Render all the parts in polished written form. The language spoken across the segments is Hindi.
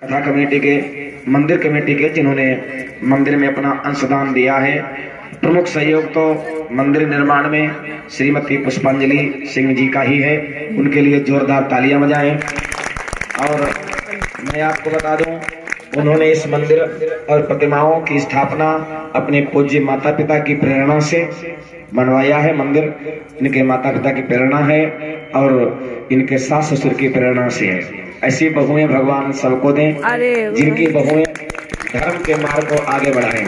कथा कमेटी के, मंदिर कमेटी के, जिन्होंने मंदिर में अपना अंशदान दिया है। प्रमुख सहयोग तो मंदिर निर्माण में श्रीमती पुष्पांजलि सिंह जी का ही है। उनके लिए जोरदार तालियां बजाएं। और मैं आपको बता दूं, उन्होंने इस मंदिर और प्रतिमाओं की स्थापना अपने पूज्य माता पिता की प्रेरणा से बनवाया है। मंदिर इनके माता पिता की प्रेरणा है और इनके सास ससुर की प्रेरणा से है। ऐसी बहुएं भगवान सबको दें, जिनकी बहुएं धर्म के मार्ग को आगे बढ़ाएं।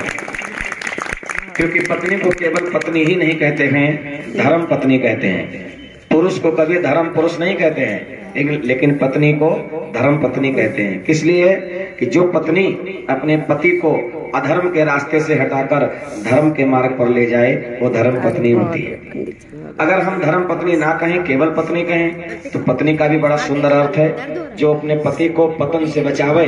क्योंकि पत्नी को केवल पत्नी ही नहीं कहते हैं, धर्म पत्नी कहते हैं। पुरुष को कभी धर्म पुरुष नहीं कहते हैं, लेकिन पत्नी को धर्म पत्नी कहते हैं। किस लिए? कि जो पत्नी अपने पति को अधर्म के रास्ते से हटाकर धर्म के मार्ग पर ले जाए, वो धर्म पत्नी होती है। अगर हम धर्म पत्नी ना कहें, केवल पत्नी कहें, तो पत्नी का भी बड़ा सुंदर अर्थ है। जो अपने पति को पतन से बचावे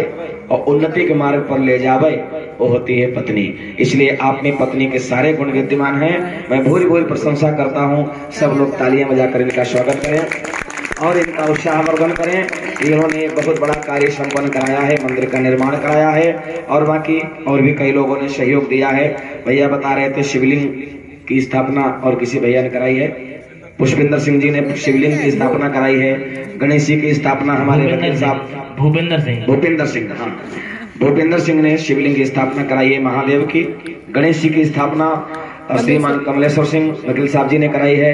और उन्नति के मार्ग पर ले जावे, वो होती है पत्नी। इसलिए आप में पत्नी के सारे गुण विद्यमान हैं। मैं भूरी भूरी प्रशंसा करता हूँ। सब लोग तालियां बजाकर इनका स्वागत करें और इनका उत्साहवर्धन करें। इन्होंने बहुत बड़ा कार्य संपन्न कराया है, मंदिर का निर्माण कराया है और बाकी और भी कई लोगों ने सहयोग दिया है। भैया बता रहे थे शिवलिंग की स्थापना और किसी भैया ने कराई है, पुष्पिंदर सिंह जी ने शिवलिंग की स्थापना कराई है। गणेश जी की स्थापना हमारे वकील साहब भूपिंदर सिंह ने शिवलिंग की स्थापना कराई है महादेव की। गणेश जी की स्थापना श्रीमान कमलेश्वर सिंह वकील साहब जी ने कराई है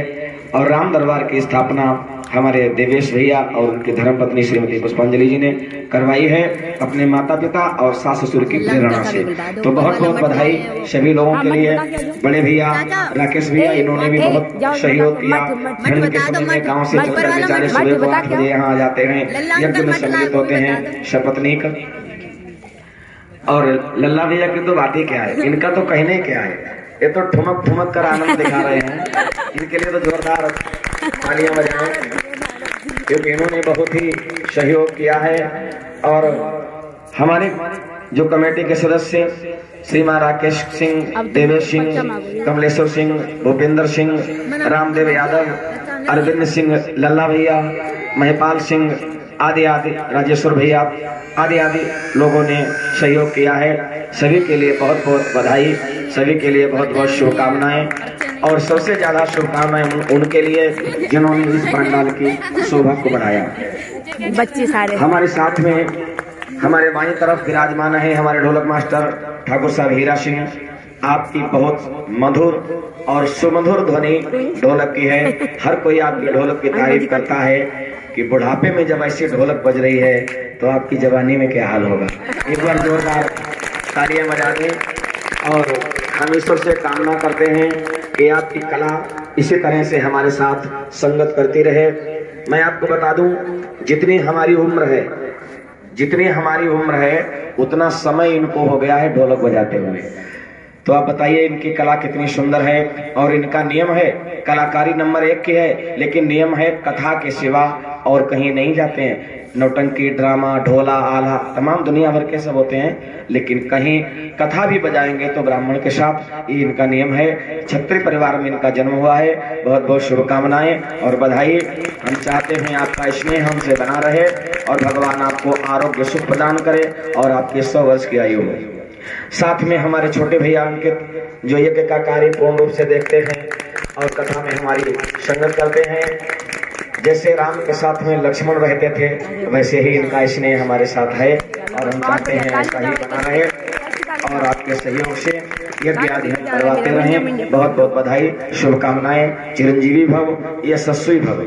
और राम दरबार की स्थापना हमारे देवेश भैया और उनकी धर्मपत्नी श्रीमती पुष्पांजलि जी ने करवाई है अपने माता पिता और सास ससुर की प्रेरणा से। तो बहुत बहुत बधाई सभी लोगों के लिए। बड़े भैया राकेश भैया, इन्होंने भी बहुत सहयोग किया। ठंड के समय में गाँव से चलकर बेचारे सुबह को 8 बजे यहाँ आ जाते हैं, यज्ञ में सम्मिलित होते हैं। शपथनीक और लल्ला भैया की तो बात ही क्या है, इनका तो कहने क्या है। ये तो ठुमक ठुमक कर आनंद दिखा रहे हैं। इनके लिए तो जोरदार तालियां बजाएं, क्योंकि इन्होंने बहुत ही सहयोग किया है। और हमारे जो कमेटी के सदस्य श्रीमान राकेश सिंह, देवेश सिंह, कमलेश्वर सिंह, भूपिंदर सिंह, रामदेव यादव, अरविंद सिंह, लल्ला भैया, महिपाल सिंह आदि आदि, राजेश्वर भैया आदि आदि लोगों ने सहयोग किया है। सभी के लिए बहुत बहुत बधाई, सभी के लिए बहुत बहुत शुभकामनाएं। और सबसे ज्यादा शुभकामनाएं उनके लिए जिन्होंने इस पंडाल की शोभा को बढ़ाया। बच्चे सारे हमारे साथ में हमारे बाईं तरफ विराजमान है हमारे ढोलक मास्टर ठाकुर साहब हीरा सिंह। आपकी बहुत मधुर और सुमधुर ध्वनि ढोलक की है। हर कोई आपकी ढोलक की तारीफ करता है कि बुढ़ापे में जब ऐसी ढोलक बज रही है तो आपकी जवानी में क्या हाल होगा। एक बार जोरदार तालियां बजा दें। और हम ईश्वर से कामना करते हैं कि आपकी कला इसी तरह से हमारे साथ संगत करती रहे। मैं आपको बता दूं, जितनी हमारी उम्र है उतना समय इनको हो गया है ढोलक बजाते हुए। तो आप बताइए इनकी कला कितनी सुंदर है। और इनका नियम है, कलाकारी नंबर 1 की है, लेकिन नियम है कथा के सिवा और कहीं नहीं जाते हैं। नौटंकी, ड्रामा, ढोला, आला, तमाम दुनिया भर के सब होते हैं, लेकिन कहीं कथा भी बजाएंगे तो ब्राह्मण के साथ। ये इनका नियम है। क्षत्रिय परिवार में इनका जन्म हुआ है। बहुत बहुत शुभकामनाएं और बधाई। हम चाहते हैं आपका स्नेह हमसे बना रहे और भगवान आपको आरोग्य सुख प्रदान करे और आपकी 100 वर्ष की आयु हो। साथ में हमारे छोटे भैया अंकित, जो यज्ञ का कार्य पूर्ण रूप से देखते हैं और कथा में हमारी संगत करते हैं। जैसे राम के साथ में लक्ष्मण रहते थे, वैसे ही इनका स्नेह हमारे साथ है और हम चाहते हैं ऐसा ही बना रहे और आपके सहयोग से यज्ञ आदि हम करवाते रहें। बहुत बहुत बधाई, शुभकामनाएं। चिरंजीवी भव, यशस्वी भव।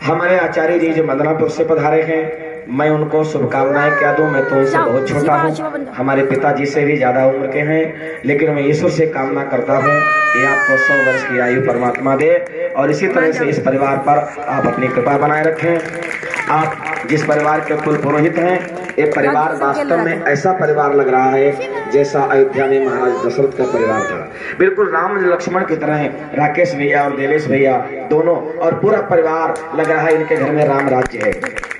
हमारे आचार्य जी जो मदनापुर से पधारे हैं, मैं उनको शुभकामनाएं क्या दूं। मैं तो उनसे बहुत छोटा हूं, हमारे पिताजी से भी ज्यादा उम्र के हैं, लेकिन मैं ईश्वर से कामना करता हूं कि आपको 100 वर्ष की आयु परमात्मा दे और इसी तरह से इस परिवार पर आप अपनी कृपा बनाए रखें। आप जिस परिवार के कुल पुरोहित हैं, ये परिवार वास्तव में ऐसा परिवार लग रहा है जैसा अयोध्या में महाराज दशरथ का परिवार था। बिल्कुल राम लक्ष्मण की तरह राकेश भैया और देवेश भैया दोनों और पूरा परिवार लग रहा है इनके घर में राम राज्य है।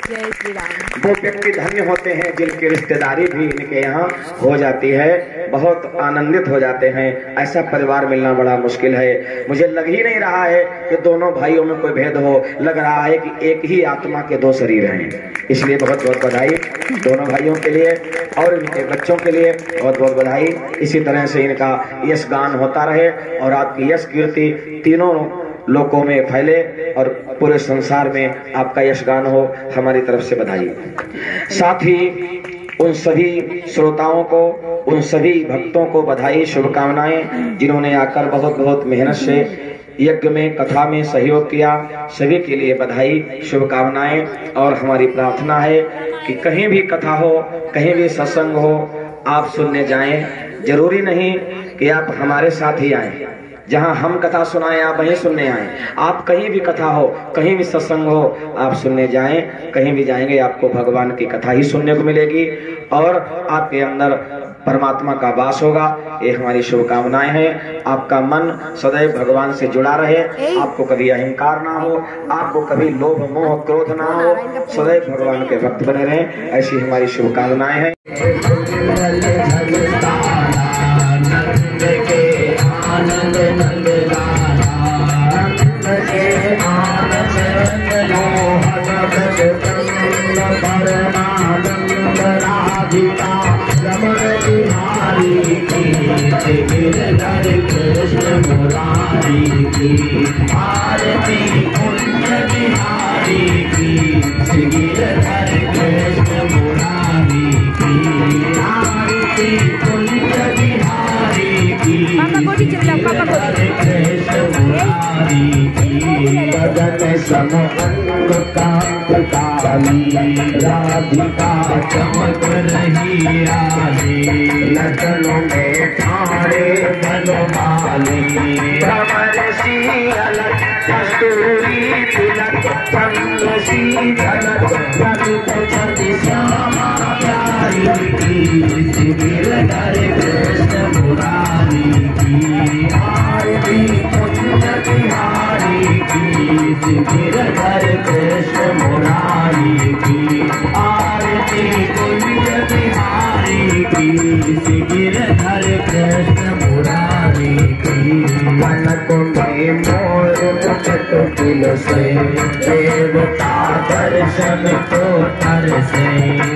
जय श्री राम। वो व्यक्ति धन्य होते हैं जिनकी रिश्तेदारी भी इनके यहाँ हो जाती है, बहुत आनंदित हो जाते हैं। ऐसा परिवार मिलना बड़ा मुश्किल है। मुझे लग ही नहीं रहा है कि दोनों भाइयों में कोई भेद हो, लग रहा है कि एक ही आत्मा के दो शरीर हैं। इसलिए बहुत बहुत बधाई दोनों भाइयों के लिए और इनके बच्चों के लिए बहुत बहुत बधाई। इसी तरह से इनका यश गान होता रहे और आपकी यश कीर्ति तीनों लोकों में फैले और पूरे संसार में आपका यशगान हो। हमारी तरफ से बधाई। साथ ही उन सभी श्रोताओं को, उन सभी भक्तों को बधाई, शुभकामनाएं जिन्होंने आकर बहुत बहुत मेहनत से यज्ञ में, कथा में सहयोग किया। सभी के लिए बधाई, शुभकामनाएं। और हमारी प्रार्थना है कि कहीं भी कथा हो, कहीं भी सत्संग हो, आप सुनने जाएं। जरूरी नहीं कि आप हमारे साथ ही आएं, जहां हम कथा सुनाएं आप वहीं सुनने आए। आप कहीं भी कथा हो, कहीं भी सत्संग हो, आप सुनने जाएं। कहीं भी जाएंगे आपको भगवान की कथा ही सुनने को मिलेगी और आपके अंदर परमात्मा का वास होगा। ये हमारी शुभकामनाएं हैं। आपका मन सदैव भगवान से जुड़ा रहे, आपको कभी अहंकार ना हो, आपको कभी लोभ मोह क्रोध ना हो, सदैव भगवान के भक्त बने रहें, ऐसी हमारी शुभकामनाएं हैं। राधिका चमक रही आली, लखनऊ में ठाणे बनवाली, भंवर सी अलग कस्तूरी तिलक, चंद्र सी झलक, ललित छवि श्यामा प्यारी की, गिरधर कृष्ण मुरारी की, आरती कुंज बिहारी की, गिरधर कृष्ण मुरारी की, आरती कुंज बिहारी की, गिरधर कृष्ण मुरारी की। कनक में मोर मुकुट फूल से, देवता दर्शन को तरसे,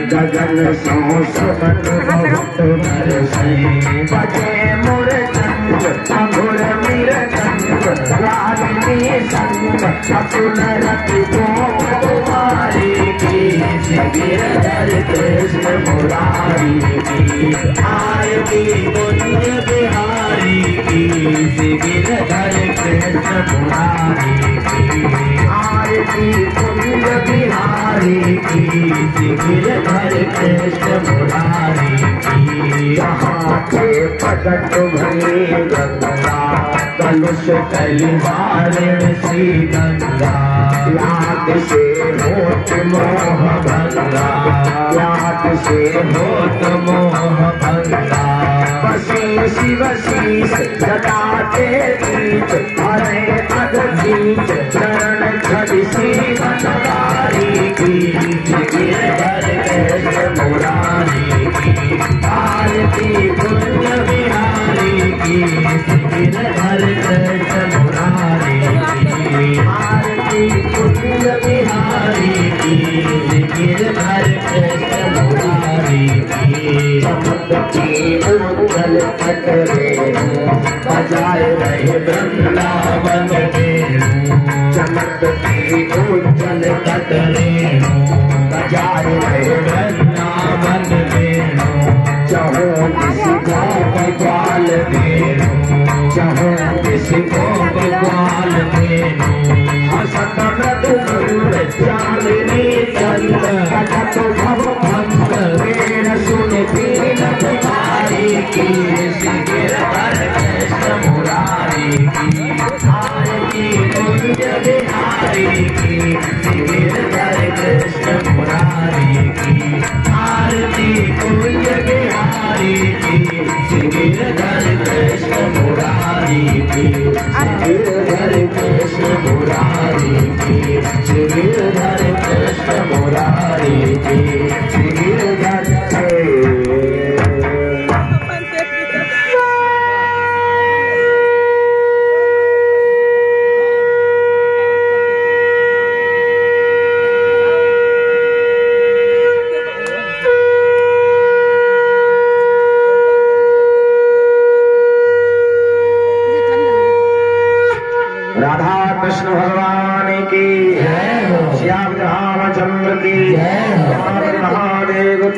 गगन सो सुमन बहुत बरसे, बजे मुरचंद मधुर मृदंग, रागिनी संग अतुल रति कुमारी की, गिरधर कृष्ण मुरारी की, आरती कुंज बिहारी की, गिरधर कृष्ण मुरारी की, आरती कुंज बिहारी की, गिरधर कृष्ण मुरारी की। यहाँ के पदक भरी गंगा, कलुष कलिवार सी गंगा, याद से होत मोह भंगा, याद से होत मोह भंगा, वशीष वशीष जगाते बीच, हरे अध बीच, चरण छवि सी बनवारी की, गिरधर कृष्ण मुरारी की, आरती कुंज बिहारी की, गिरधर कृष्ण मुरारी की, आरती कुंज बिहारी की, गिरधर कृष्ण मुरारी की। चमकती उज्जवल कटरे बजाए रहे वृंदावन वेणु, चमकती उज्जवल कटरे बजाए रहे वृंदावन वेणु, चाहो किसी को ग्वाल वेणु, चाहो किसी को ग्वाल वेणु, हसत मृदुल चांदनी चंद, कटक भव भक्त वेण सुनती नटकारी की, गिरधर कृष्ण मुरारी की, आरती कुंज बिहारी की, गिरधर कृष्ण मुरारी की, आरती कुंज बिहारी की, गिरधर कृष्ण मुरारी की, गिरधर कृष्ण मुरारी की, गिरधर कृष्ण मुरारी।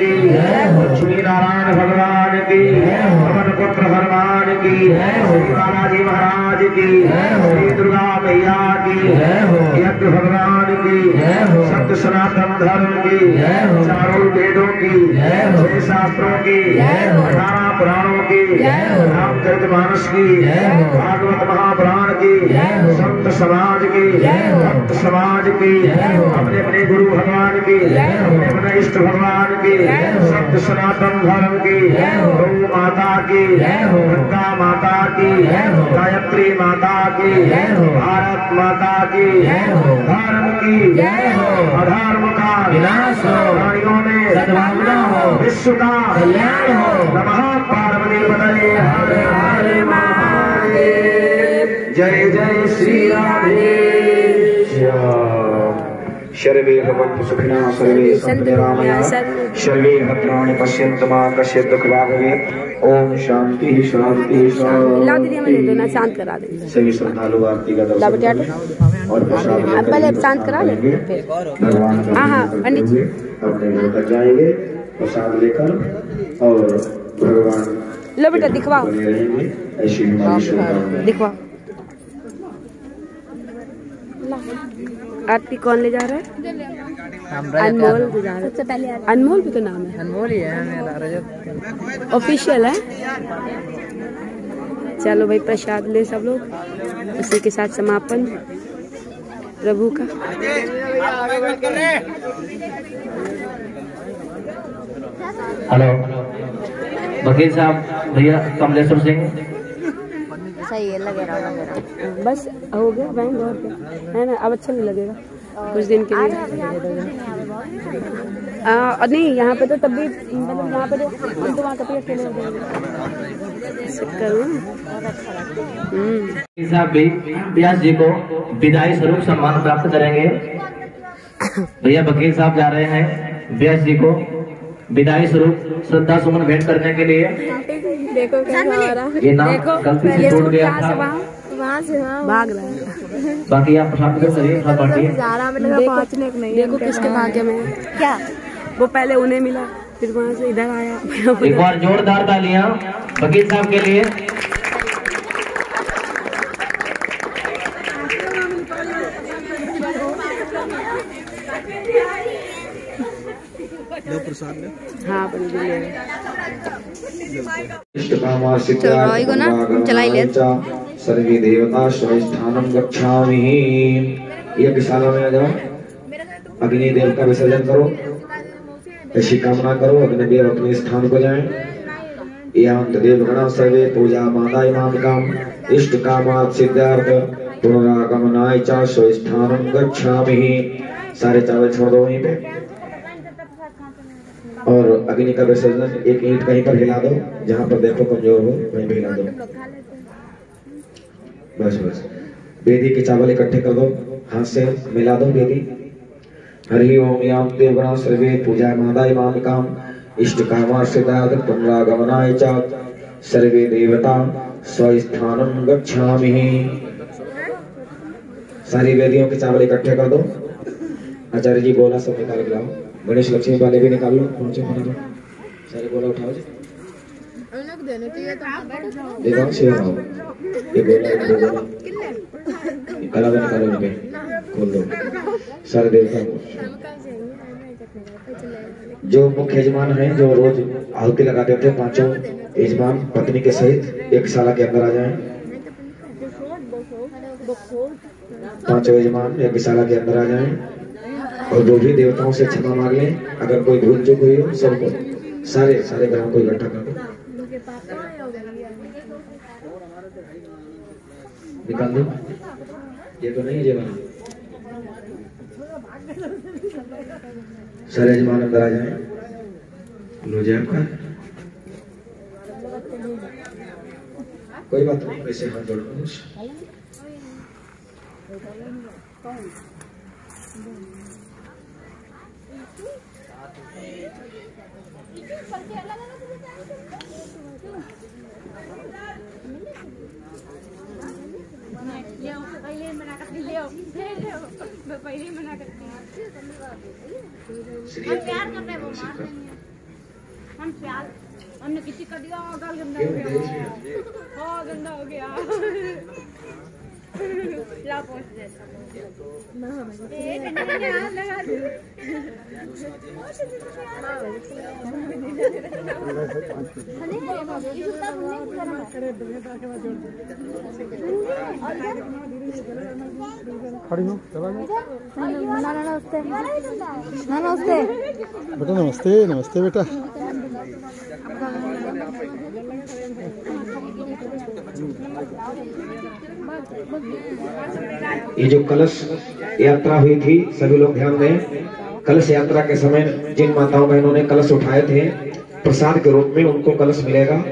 की, लक्ष्मी नारायण भगवान की, पवन पुत्र हनुमान की, श्री बालाजी महाराज की, श्री दुर्गा मैया की, यज्ञ भगवान की, सत्य सनातन धर्म की, चारों वेदों की, छह शास्त्रों की, 18 पुराणों की, रामचरितमानस की, भागवत महापुराण की, संत समाज की, भक्त समाज की, अपने अपने गुरु भगवान की, अपने अपने इष्ट भगवान की, सत्य सनातन धर्म की, गौ माता की, गंगा माता की, गायत्री माता की, भारत माता की, धर्म की अधर्म का विनाश हो, प्राणियों में सद्भावना हो, विश्व का कल्याण हो। नमः पार्वती पतये हर हर महादेव। जय जय श्री राधे श्याम। सर्वे भवन्तु सुखिनः सर्वे सन्तु निरामयाः सर्वे भद्राणि पश्यन्तु मा कश्चित् दुःखभाग् भवेत्। ओम शांति शांति शांति। शांत करा देंगे सभी श्रद्धालु आरती का दर्शन और प्रसाद आप पहले शांत करा लें भगवान का हाँ पंडित जी अपने घर तक जाएंगे प्रसाद लेकर और भगवान लो बेटा दिखवाओ बने रहेंगे। ऐसी हमारी शुभकामनाएं। दिखवाओ आरती कौन ले जा रहा है? अनमोल ले जा रहा है। सबसे पहले अनमोल भी तो नाम है। अनमोल ही है मेरा ऑफिशियल है। चलो भाई प्रसाद ले सब लोग। उसी के साथ समापन प्रभु का। हेलो वकील साहब भैया कमलेश्वर सिंह सही है लगेगा बस हो गया बैंक और क्या है ना। अब अच्छा नहीं लगेगा कुछ दिन के लिए। नहीं यहाँ पे तो तब भी मतलब यहाँ पे तो वहाँ कपड़े अकेले हो वकील साहब भी व्यास जी को विदाई स्वरूप सम्मान प्राप्त करेंगे। भैया वकील साहब जा रहे हैं व्यास जी को विदाई स्वरूप श्रद्धा सुमन भेंट करने के लिए। देखो ये नाम गलती से छूट गया था वहाँ से भाग रहा है। बाकी आप प्रसाद करिए प्रसाद बांटिए। देखो किसके भाग्य में क्या वो पहले उन्हें मिला फिर वहाँ से इधर आया। एक बार जोरदार तालियां वकील साहब के लिए। हाँ को ना चलाई ले सर्वे देवता स्वस्थानम गच्छामि। यज्ञशाला में आ जाओ अग्नि देव का विसर्जन करो। ऐसी कामना करो अग्नि देव अपने स्थान को जाएं। यांत देव गणा सर्वे पूजा मादाय माम काम इष्ट कामात् सिद्धार्थ पुनरागमनाय च स्वस्थानम गच्छामि। सारे चावल छोड़ दो वहीं पे और अग्नि का विसर्जन एक ईंट कहीं पर हिला दो जहां पर देखो कमजोर हो वहीं पे हिला दो। बस बस वेदी के चावल इकट्ठे कर दो हाथ से मिला दो वेदी। हरि ओम याम देवगणा सर्वे पूजा मादाय माम काम इष्ट कामा सिद्धार्थ पुनरागमनाय च सर्वे देवता स्वस्थानम गच्छामि। सारी वेदियों के चावल इकट्ठे कर दो। आचार्य जी गोला सब निकाल के लाओ। गणेश लक्ष्मी वाले भी निकाल लो। पहुंचो बना दो सारे गोला उठाओ जी। देखो सेवा आओ ये गोला एक दो गोला निकालो निकालो इनके खोल दो सारे देवता को। जो मुख्य यजमान हैं जो रोज आहुति लगाते थे पांचों यजमान पत्नी के सहित एक शाला के अंदर आ जाएं। पांचों यजमान यज्ञशाला के अंदर आ जाएं और जो भी देवताओं से क्षमा मांग लें। अगर कोई भूल चूक हुई हो सबको सारे सारे ग्राम को इकट्ठा कर दो निकाल दो। ये तो नहीं है बना सारे यजमान अंदर आ जाएं। लो जाए आपका कोई बात नहीं वैसे हाथ जोड़ दो। हमने किसी कर दिया गाल गंदा हो गया। हाँ गंदा हो गया। ला पोस्ट दे। ना ये लगा दे। खड़ी हो चला नमस्ते नमस्ते बेटा, नमस्ते नमस्ते बेटा। ये जो कलश यात्रा हुई थी, सभी लोग ध्यान दें। कलश यात्रा के समय जिन माताओं बहनों ने कलश उठाए थे, प्रसाद के रूप में उनको कलश मिलेगा।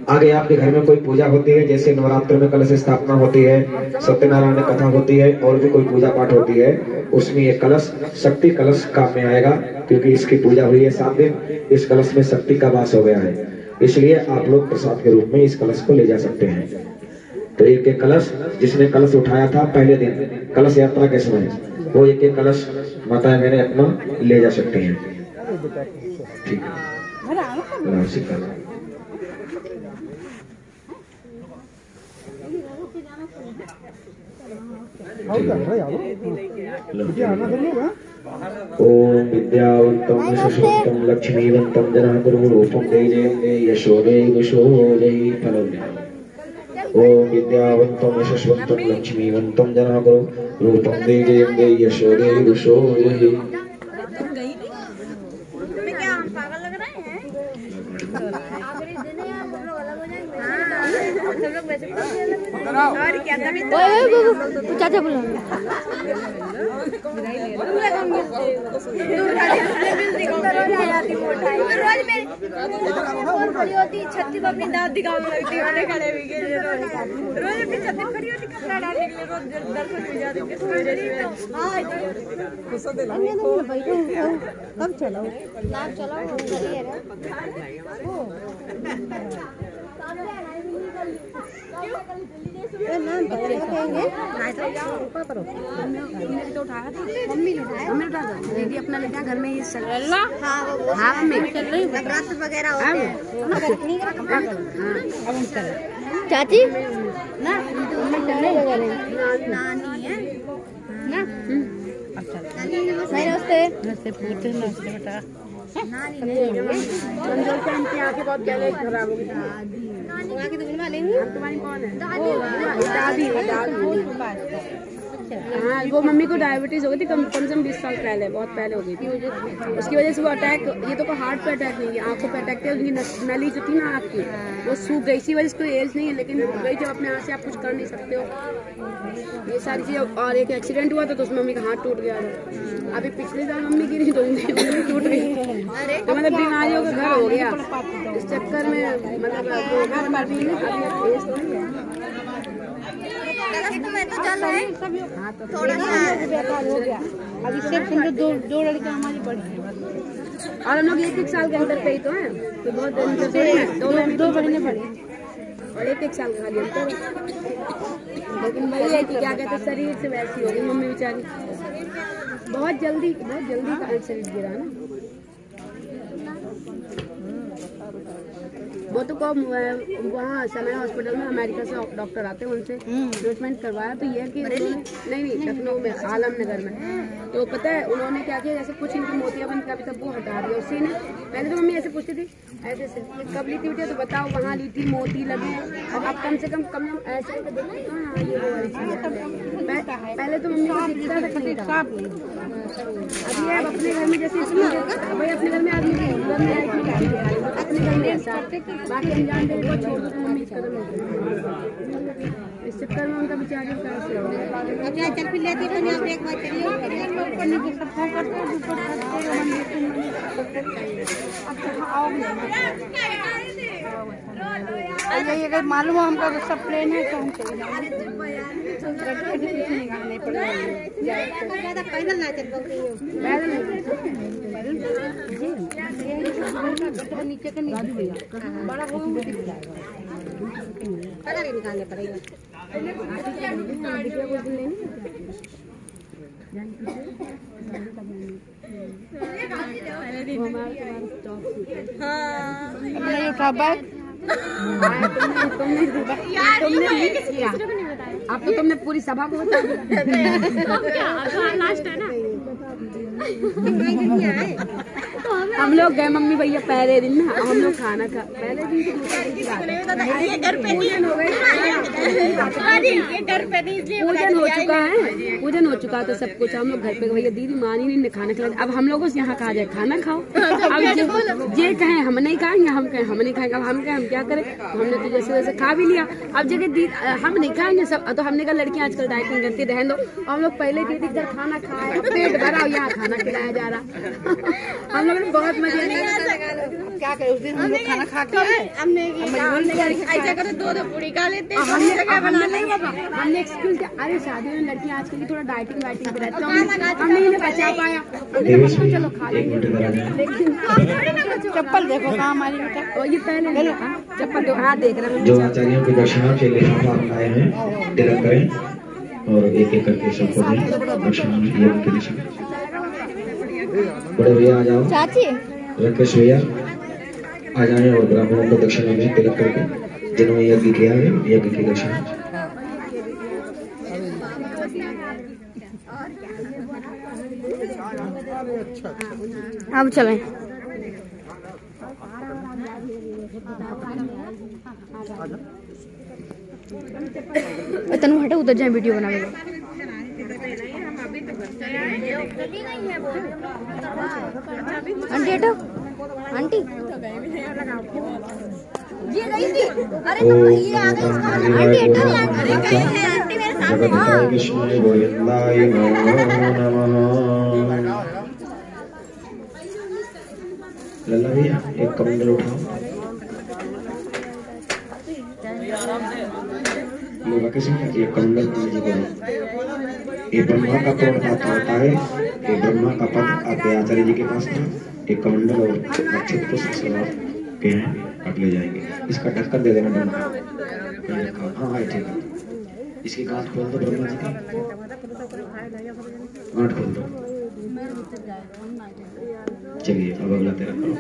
आगे आपके घर में कोई पूजा होती है, जैसे नवरात्र में कलश स्थापना होती है, सत्यनारायण कथा होती है, और भी कोई पूजा पाठ होती है, उसमें ये कलश शक्ति कलश काम में आएगा, क्योंकि इसकी पूजा हुई है 7 दिन। इस कलश में शक्ति का वास हो गया है, इसलिए आप लोग प्रसाद के रूप में इस कलश को ले जा सकते हैं। तो एक एक कलश, जिसने कलश उठाया था पहले दिन कलश यात्रा के समय, वो एक एक कलश माताएं मैंने अपना ले जा सकते हैं। ठीक है, ओम विद्यावंतम यशस्वंतम लक्ष्मीवंतम जनार्दन रूपम देजयन्ते यशोदे विशोदे फलम। ओम विद्यावंतम यशस्वंतम लक्ष्मीवंतम जनार्दन रूपम देजयन्ते यशोदे विशोदे। और क्या चाचा बोलो छत्ती को अपनी दांत दिखाने लगती है, खड़े हुए रोज अपनी छत्ती खड़ी होती, कपड़ा डालने के लिए रोज दर्शन हो जाते हैं। कब चलाओ नाम चलाओ मम्मी दीदी अपना लेते हैं घर में ही। हाँ नवरात्र वगैरह होते हैं। चाची ना नानी है ना। नमस्ते नमस्ते पूछते नमस्ते बेटा। आँखें बहुत गहरे खराब हो गई। आँखें तो बनवा लेंगी। तुम्हारी कौन है? दादी हाँ, वो मम्मी को डायबिटीज हो गई थी कम से कम 20 साल पहले, बहुत पहले हो गई थी। उसकी वजह से वो अटैक, ये तो हार्ट पे अटैक नहीं है, आंखों पे अटैक थे। उनकी नली जो थी ना आँख की, वो सूख गई। इसी वजह से कोई एज नहीं है, लेकिन गई जब अपने हाथ से आप कुछ कर नहीं सकते हो, ये सारी चीज़ें। और एक एक्सीडेंट हुआ था तो उसमें मम्मी का हाथ टूट गया था। अभी पिछले साल मम्मी गिरी तो उंगली टूट गई। तो मतलब बीमारियों का घर हो गया इस चक्कर में। मतलब मैं तो चल रहे थोड़ा सा हो गया। अब इससे समझो दो लड़कियां हमारी बड़ी हैं, और हम लोग 1-1 साल के अंदर पे ही तो हैं, तो बहुत दो महीने पड़ी और 1-1 साल का खाली अंतर। लेकिन वही है कि क्या कहते हैं, शरीर से वैसी हो गई मम्मी बेचारी। बहुत जल्दी का शरीर गिरा ना। वो तो वहाँ समय हॉस्पिटल में अमेरिका से डॉक्टर आते हैं, उनसे ट्रीटमेंट करवाया। तो ये कि नहीं लखनऊ में आलमनगर में, तो पता है उन्होंने क्या किया, जैसे कुछ इनकी मोतियाबंद का भी तब वो हटा दिया उसी ने। पहले तो मम्मी ऐसे पूछती थी ऐसे से कब ली थी बेटे, तो बताओ वहाँ ली थी, मोती लगे। और अब कम से कम ऐसे पहले तो मम्मी को दिखता था नहीं था। अभी अब अपने घर में जैसे भाई अपने घर में आदमी अपने घर में ऐसा, बाकी अनजान को छोड़ दो तो मम्मी इस कदम इस चक्कर में उनका बेचारे का ऐसे हो गया। चल फिर लेती तो नहीं, एक बार चलिए ये अगर मालूम हो हमका सब प्लेन है तो हम चले जाएंगे। पैदल ना चल नीचे के बड़ा निकालने पड़ेगा। अब तो तुमने पूरी सभा को बता दिया। लास्ट है ना। हम लोग गए मम्मी भैया पहले दिन ना, हम लोग खाना खा पहले दिन ये घर पे पूजन हो चुका है, पूजन हो चुका है तो सब कुछ हम लोग घर पे भैया दीदी मानी नहीं खाना खिला। अब हम लोगों से यहाँ कहा जाए खाना खाओ। अब ये कहें हम नहीं खाएंगे, हम कहें हम नहीं खाएंगे। अब हम कहें हम क्या करें, हमने तो जैसे वैसे खा भी लिया। अब जगह हम नहीं खाएंगे सब, तो हमने कहा लड़कियां आजकल डाइटिंग करती रहने दो। हम लोग पहले दीदी इधर खाना खाए, पेट भरा यहाँ खाना खिलाया जा रहा। हम लोग ने बहुत मजे क्या करे उस दिन हम लोग खाना खा के ऐसा करो 2 पूरी खा लेते हैं। हमने एक्सक्यूज किया, अरे शादी में लड़कियां आजकल की थोड़ा डाइटिंग वाइटिंग पे रहती है, हम नहीं बचा पाया। चलो खा लेंगे, लेकिन चप्पल देखो कहाँ हमारी बेटा, ये पहले चप्पल तो हाँ देख रहे हैं। जो आचार्यों के दर्शनार्थ के लिए आप आए हैं तिलक करें और एक एक करके सबको दें दर्शनार्थ योग के दिशा। बड़े भैया आ जाओ, चाची राकेश भैया आ जाए और ब्राह्मणों को दक्षिणा में तिलक करके जिन्होंने यज्ञ किया है यज्ञ की दक्षिणा। अब चलें। तनु हटे उधर जाए वीडियो बना लो। आंटी हटो, आंटी ये गई थी। अरे तुम ये आ गई आंटी हटो। अरे गई है आंटी मेरे सामने। हाँ कृष्ण गोविंदाय नमः। लल्ला भैया एक कमंडल उठाओ। ये कमंडल ये ब्रह्मा का पद आता होता है, ये ब्रह्मा का पद आपके आचार्य जी के पास था। एक कमंडल और अक्षत पुष्प सवार के हैं, आप ले जाएंगे। इसका ढक्कन दे देना ब्रह्मा। हाँ ठीक है, इसकी गांठ खोल दो ब्रह्मा जी की, गांठ खोल दो। चलिए अब अगला तेरा करो।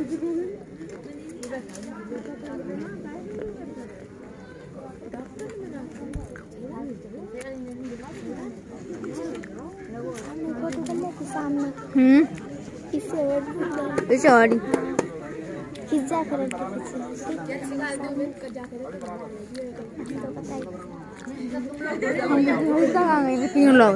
इसे और तीन लोग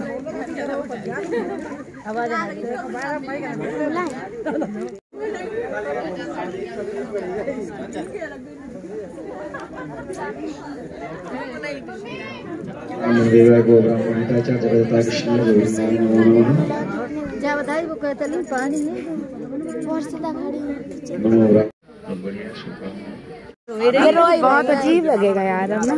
क्या बताए वो कहते नहीं पानी बहुत अजीब लगेगा यार अब ना।